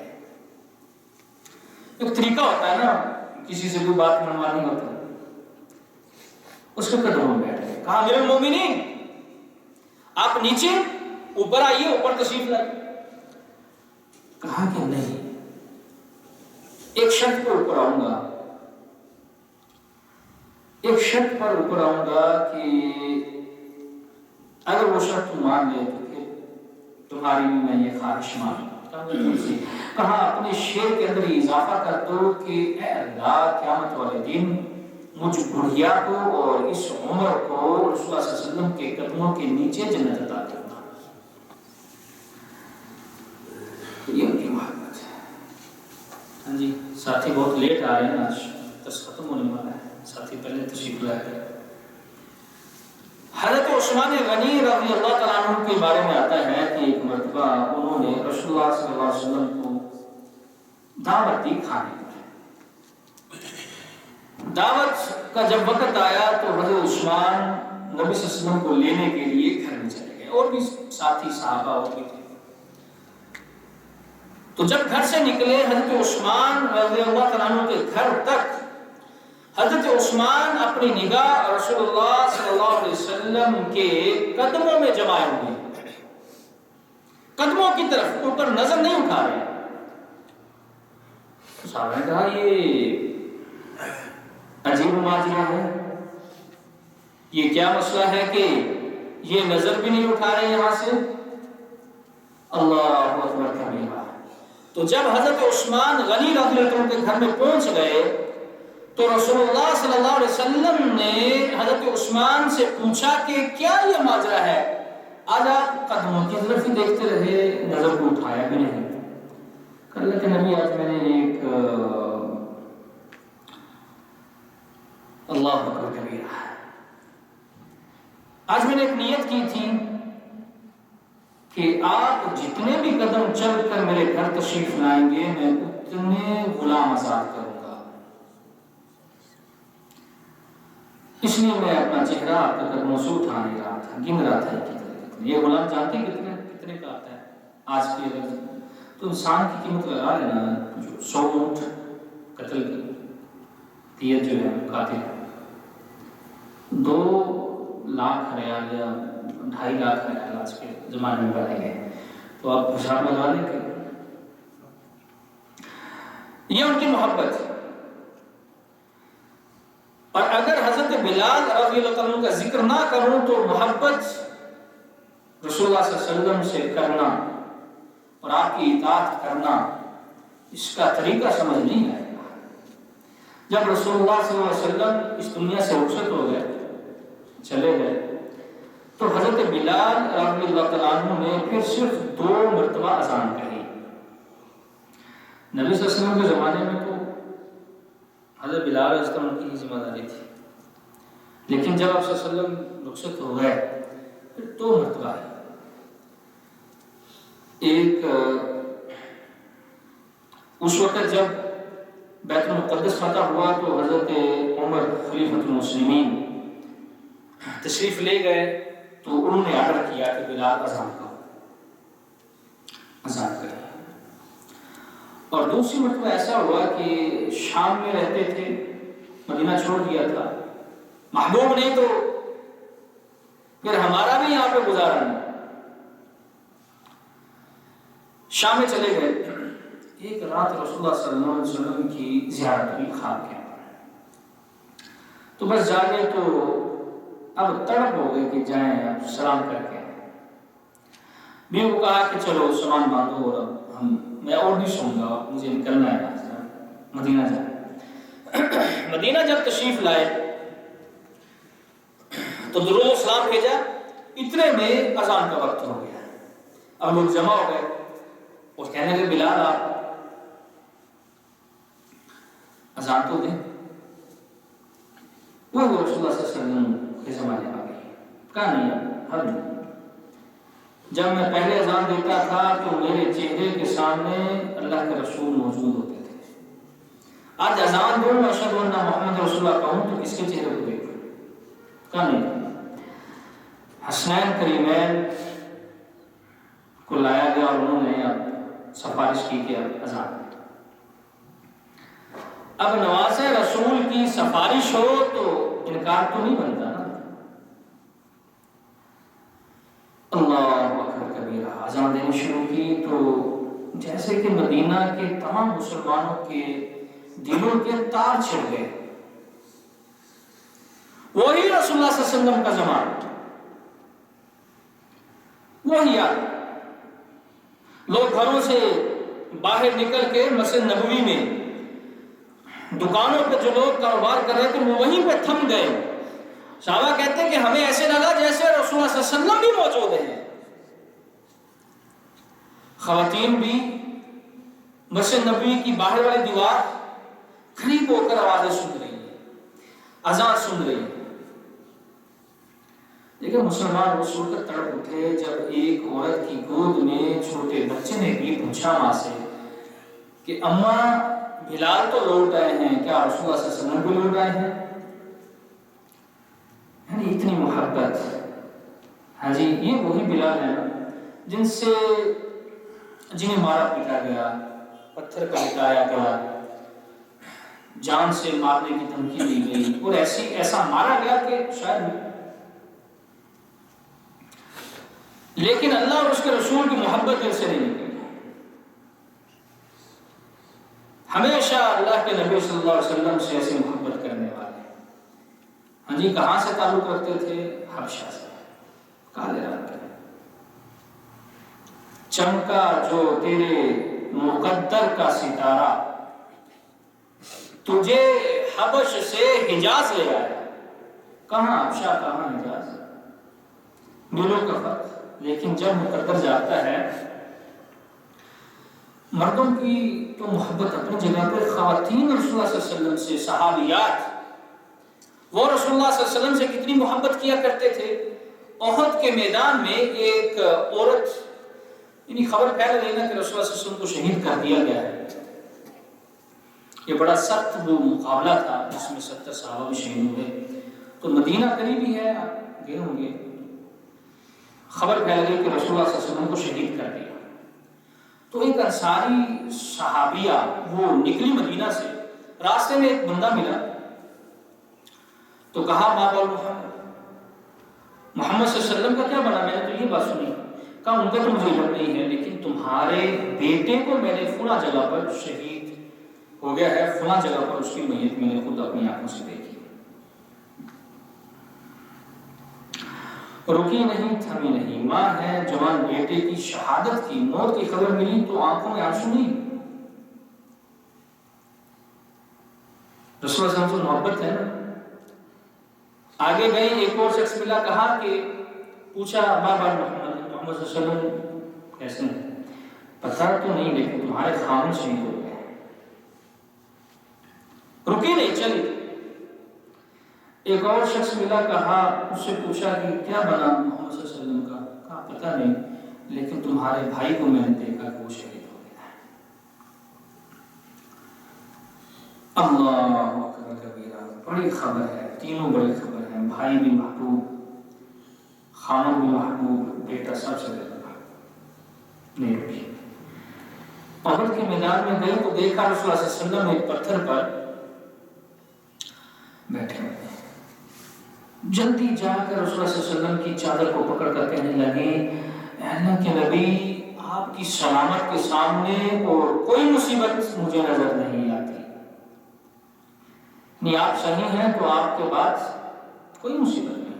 ایک طریقہ ہوتا ہے نا، کسی سے کوئی بات منوانی ہوتی ہے، اس کے قدموں میں بیٹھ گئے۔ کہا امیر المومنین آپ نیچے، اوپر آئیے، اوپر تشریف لائیے۔ کہا کہ نہیں، ایک شرط پر اوپر آؤں گا، ایک شرط پر اوپر آؤں گا کہ اگر وہ شرط تم مان لے تو پھر تمہاری بھی میں یہ خواہش مان۔ کہا اپنے شعر کے اندر اضافہ کر دو کہ اے اللہ قیامت والے دن مجھ بڑھیا کو اور اس عمر کو رسول اللہ صلی اللہ علیہ وسلم کے قدموں کے نیچے جنت عطا کرنا۔ یہ ان کی محبت ہے۔ ہاں جی ساتھی بہت لیٹ آ رہے ہیں، آج درس ختم ہونے والا ہے، ساتھی پہلے تشریف لائے۔ حضرت عثمان غنی رضی اللہ تعالیٰ عنہ کے بارے میں آتا ہے کہ ایک مرتبہ انہوں نے رسول اللہ صلی اللہ علیہ وسلم کو دعوت دی کھانے کی۔ دعوت کا جب وقت آیا تو حضرت عثمان نبی صلی اللہ علیہ وسلم کو لینے کے لیے گھر میں چلے گئے، اور بھی ساتھی صحابہ اور بھی تھے۔ تو جب گھر سے نکلے حضرت عثمان رضی اللہ تعالیٰ عنہ کے گھر تک، حضرت عثمان اپنی نگاہ رسول اللہ صلی اللہ علیہ وسلم کے قدموں میں جمائے ہوئے، قدموں کی طرف اوپر نظر نہیں اٹھا رہے۔ صحابہ نے کہا یہ عجیب ماجرا ہے، یہ کیا مسئلہ ہے کہ یہ نظر بھی نہیں اٹھا رہے یہاں سے؟ اللہ اکبر کبیرہ۔ تو جب حضرت عثمان غنی رضی اللہ عنہ کے گھر میں پہنچ گئے تو رسول اللہ صلی اللہ علیہ وسلم نے حضرت عثمان سے پوچھا کہ کیا یہ ماجرا ہے؟ آج آپ قدموں کی طرف ہی دیکھتے رہے، نظر کو اٹھایا بھی نہیں۔ کہا کہ نبی آج میں نے ایک اللہ اکبر کبیرہ، آج میں نے ایک نیت کی تھی کہ آپ جتنے بھی قدم چل کر میرے گھر تشریف لائیں گے میں اتنے غلام آزاد کروں گا، اس لیے میں اپنا چہرہ آپ کے قدموں سے اٹھا نہیں رہا تھا، گن رہا تھا کتنے۔ یہ غلام جانتے ہیں کتنے کا آتا ہے آج کی اگر تو انسان کی قیمت لگا لینا، جو 100 اونٹ قتل کی دیت جو ہے قاتل 2 لاکھ ریال یا 2.5 لاکھ ریال آج کے زمانے میں بڑھے گئے، تو آپ حساب لگا لیں کہ یہ ان کی محبت۔ اور اگر حضرت بلال رضی اللہ عنہ کا ذکر نہ کروں تو محبت رسول اللہ صلی اللہ علیہ وسلم سے کرنا اور آپ کی اطاعت کرنا، اس کا طریقہ سمجھ نہیں آئے گا۔ جب رسول اللہ صلی اللہ علیہ وسلم اس دنیا سے رخصت ہو گئے، چلے گئے، تو حضرت بلال رضی اللہ تعالیٰ عنہ نے پھر صرف 2 مرتبہ اذان کہی۔ نبی صلی اللہ علیہ وسلم کے زمانے میں تو حضرت بلال رضی اللہ عنہ کی ذمہ داری تھی، لیکن جب آپ صلی اللہ علیہ وسلم رخصت ہو گئے پھر 2 مرتبہ ہے۔ ایک اس وقت جب بیت المقدس فتح ہوا تو حضرت عمر خلیفۃ المسلمین تشریف لے گئے، تو انہوں نے آرڈر کیا کہ بلال اذان کرے۔ اور دوسری مرتبہ ایسا ہوا کہ شام میں رہتے تھے، مدینہ چھوڑ دیا تھا، محبوب نہیں تو پھر ہمارا بھی یہاں پہ گزارا نہیں، شام میں چلے گئے۔ ایک رات رسول اللہ صلی اللہ علیہ وسلم کی زیارت ہوئی خواب کے اندر، تو بس جاگے تو اب تڑپ ہو گئے کہ جائیں اب سلام کر کے۔ بیوی کو کہا کہ چلو سامان باندھو اور اب میں اور نہیں سوں گا، مجھے نکلنا ہے مدینہ جانا۔ مدینہ جب تشریف لائے تو درود و سلام بھیجا، اتنے میں اذان کا وقت ہو گیا۔ اب لوگ جمع ہو گئے اور کہنے لگے بلال آپ اذان تو دیں۔ وہ رسول اللہ صلی اللہ علیہ وسلم کے زمانے آ گئی، کہا نہیں حل نہیں۔ جب میں پہلے اذان دیتا تھا تو میرے چہرے کے سامنے اللہ کے رسول موجود ہوتے تھے، آج اذان دوں میں اشہد ان محمد رسول اللہ کہوں تو کس کے چہرے کو دیکھوں؟ کہا نہیں۔ حسنین کریمین کو لایا گیا اور انہوں نے اب سفارش کی کہ اب اذان۔ اب نواز رسول کی سفارش ہو تو انکار تو نہیں بنتا نا۔ اللہ اکبر کبیرہ، اذان دینی شروع کی تو جیسے کہ مدینہ کے تمام مسلمانوں کے دلوں کے تار چھڑ گئے۔ وہی رسول اللہ صلی اللہ علیہ وسلم کا زمانہ، وہی یاد۔ لوگ گھروں سے باہر نکل کے مسجد نبوی میں دکانوں پہ جو لوگ کاروبار کر رہے تھے وہ وہیں پہ تھم گئے۔ صحابہ کہتے ہیں کہ ہمیں ایسے لگا جیسے رسول اللہ صلی اللہ علیہ وسلم بھی موجود ہیں۔ خواتین بھی مسجد نبوی کی باہر والی دیوار قریب ہو کر آوازیں سن رہی ہیں، اذان سن رہی ہیں۔ لیکن مسلمان وہ سن کر تڑپ اٹھے جب ایک عورت کی گود میں چھوٹے بچے نے بھی پوچھا ماں سے کہ اماں بلال تو لوٹ آئے ہیں، کیا رسول اللہ صلی اللہ علیہ وسلم بھی لوٹ آئے ہیں؟ یعنی اتنی محبت۔ ہاں جی، یہ وہی بلال ہیں جن سے جنہیں مارا پیٹا گیا، پتھر کا لٹایا گیا، جان سے مارنے کی دھمکی دی گئی، اور ایسا مارا گیا کہ شاید، لیکن اللہ اور اس کے رسول کی محبت دل سے نہیں نکلی۔ ہمیشہ اللہ کے نبی صلی اللہ علیہ وسلم سے ایسی محبت کرنے والے، ہاں جی، کہاں سے تعلق رکھتے تھے؟ حبشہ سے، کالے رنگ کے، چمکا جو تیرے مقدر کا ستارہ، تجھے حبش سے حجاز لے آیا۔ کہاں حبشہ، کہاں حجاز، دونوں کا فرق، لیکن جب مقدر جاتا ہے، مردوں کی تو محبت اپنی جگہ پہ، خواتین رسول اللہ صلی اللہ علیہ وسلم سے، صحابیات، وہ رسول اللہ صلی اللہ علیہ وسلم سے کتنی محبت کیا کرتے تھے۔ احد کے میدان میں ایک عورت، یعنی خبر پھیل گئی نا کہ رسول اللہ صلی اللہ علیہ وسلم کو شہید کر دیا گیا ہے، یہ بڑا سخت وہ مقابلہ تھا جس میں 70 صحابہ بھی شہید ہوئے، تو مدینہ قریبی ہے، آپ گئے ہوں گے، خبر پھیل گئی کہ رسول اللہ صلی اللہ علیہ وسلم کو شہید کر دیا، تو ایک انصاری صحابیہ وہ نکلی مدینہ سے، راستے میں ایک بندہ ملا، تو کہا ما بال محمد صلی اللہ علیہ وسلم کا کیا بنا؟ میں نے تو یہ بات سنی، کہا ان کا تو مجھے علم نہیں ہے، لیکن تمہارے بیٹے کو میں نے فلاں جگہ پر شہید ہو گیا ہے، فلاں جگہ پر اس کی میت میں نے خود اپنی آنکھوں سے دیکھی۔ رکی نہیں، تھمی نہیں، ماں ہے، جوان بیٹے کی شہادت کی، موت کی خبر ملی تو آنکھوں میں آنسو نہیں۔ رسول اللہ صلی اللہ علیہ وسلم سے محبت ہے نا۔ آگے گئی، ایک اور شخص ملا، کہا کہ پوچھا ما بال محمد صلی اللہ علیہ وسلم کیسے ہیں؟ پتہ تو نہیں، لیکن تمہارے خامن شہید ہو گئے۔ رکی نہیں، چلی۔ ایک اور شخص ملا، کہا، اس سے پوچھا کہ کیا بنا محمد صلی اللہ علیہ وسلم کا؟ کہا پتہ نہیں، لیکن تمہارے بھائی کو میں نے دیکھا کہ وہ شہید ہو گیا ہے۔ اللہ اکبر کبیرہ، بڑی خبر ہے، تینوں بڑی خبر ہیں، بھائی بھی محبوب، خامن بھی محبوب، بیٹا سب سے زیادہ نہیں رکی۔ احد کے میدان میں گئی تو دیکھا رسول اللہ صلی اللہ علیہ وسلم ایک پتھر پر بیٹھے ہوئے، جلدی جا کر رسول اللہ صلی اللہ علیہ وسلم کی چادر کو پکڑ کر کہنے لگے، اے اللہ کے نبی، آپ کی سلامت کے سامنے اور کوئی مصیبت مجھے نظر نہیں آتی، نہیں آپ صحیح ہیں تو آپ کے بعد کوئی مصیبت نہیں،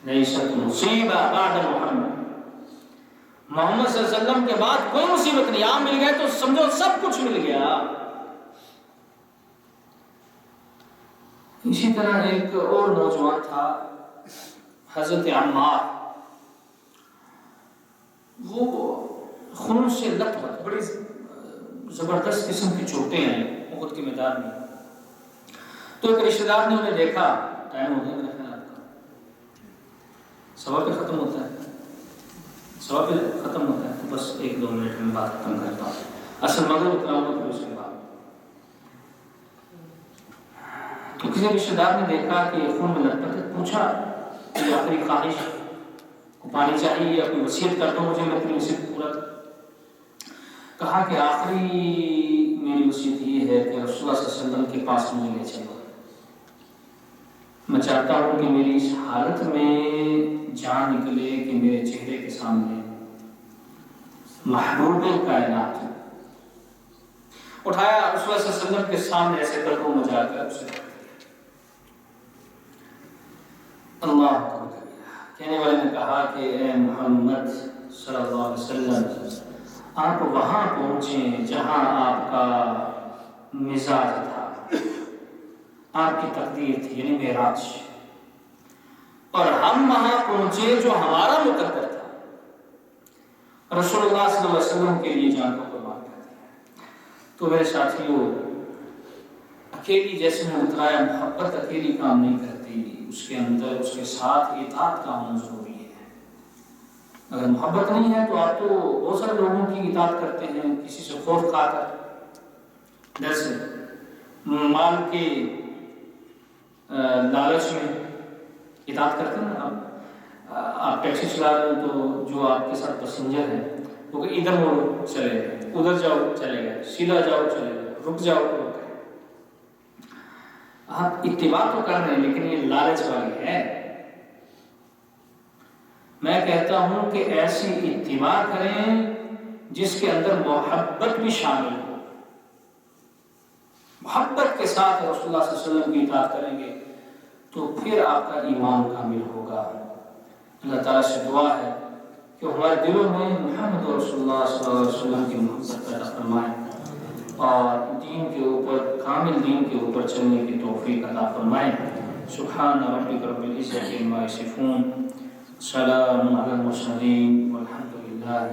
لیست مصیبہ بعد محمد، محمد صلی اللہ علیہ وسلم کے بعد کوئی مصیبت نہیں، آپ مل گئے تو سمجھو سب کچھ مل گیا۔ اسی طرح ایک اور نوجوان تھا، حضرت عمار، وہ خون سے لت پت، بڑی زبردست قسم کی چوٹیں ہیں احد کے میدان میں، تو ایک رشتہ دار نے انہیں دیکھا، ٹائم ہو گیا میرا خیال آپ کا، سوا پہ ختم ہوتا ہے، سوا پہ ختم ہوتا ہے، تو بس 1-2 منٹ میں بات ختم کرتا ہوں، اصل مغرب اتنا ہوگا پھر اس کے بعد۔ تو کسی رشتہ دار نے دیکھا کہ خون میں لت پت، پوچھا کہ آخری خواہش کو پانی چاہیے یا کوئی وصیت کر دو مجھے، میں اپنی وصیت پورا کر۔ کہا کہ آخری میری وصیت یہ ہے کہ رسول اللہ صلی اللہ علیہ وسلم کے پاس مجھے لے چلو، میں چاہتا ہوں کہ میری اس حالت میں جان نکلے کہ میرے چہرے کے سامنے محبوب کائنات اٹھایا، رسول اللہ صلی اللہ علیہ وسلم کے سامنے ایسے قدموں میں جا کر اسے اللہ اکبر، کہنے والے نے کہا کہ اے محمد صلی اللہ علیہ وسلم، آپ وہاں پہنچیں جہاں آپ کا مزاج تھا، آپ کی تقدیر تھی، یعنی معراج، اور ہم وہاں پہنچے جو ہمارا مقدر تھا، رسول اللہ صلی اللہ علیہ وسلم کے لیے جان کو قربان کر دیا۔ تو میرے ساتھیوں، اکیلی جیسے میں اترایا، محبت اکیلی کام نہیں کرتی، اس کے اندر اس کے ساتھ اطاعت کا ہونا ضروری ہے۔ اگر محبت نہیں ہے تو آپ تو بہت سارے لوگوں کی اطاعت کرتے ہیں، کسی سے خوف کھا کر، جیسے مال کے لالچ میں اطاعت کرتے ہیں آپ، آپ ٹیکسی چلا رہے ہیں تو جو آپ کے ساتھ پیسنجر ہیں وہ کہ ادھر مڑو چلے گئے، ادھر جاؤ چلے گئے، سیدھا جاؤ چلے گئے، رک جاؤ رک گئے۔ آپ اتباع تو کر رہے ہیں لیکن یہ لالچ والی ہے۔ میں کہتا ہوں کہ ایسی اتباع کریں جس کے اندر محبت بھی شامل ہو، محبت کے ساتھ رسول اللہ صلی اللہ علیہ وسلم کی اطاعت کریں گے تو پھر آپ کا ایمان کامل ہوگا۔ اللہ تعالیٰ سے دعا ہے کہ ہمارے دلوں میں محمد رسول اللہ صلی اللہ علیہ وسلم کی محبت پیدا فرمائیں اور دین کے اوپر، کامل دین کے اوپر چلنے کی توفیق عطا فرمائیں۔ سبحان ربک رب العزة عما یصفون، سلام علی المرسلین والحمد للہ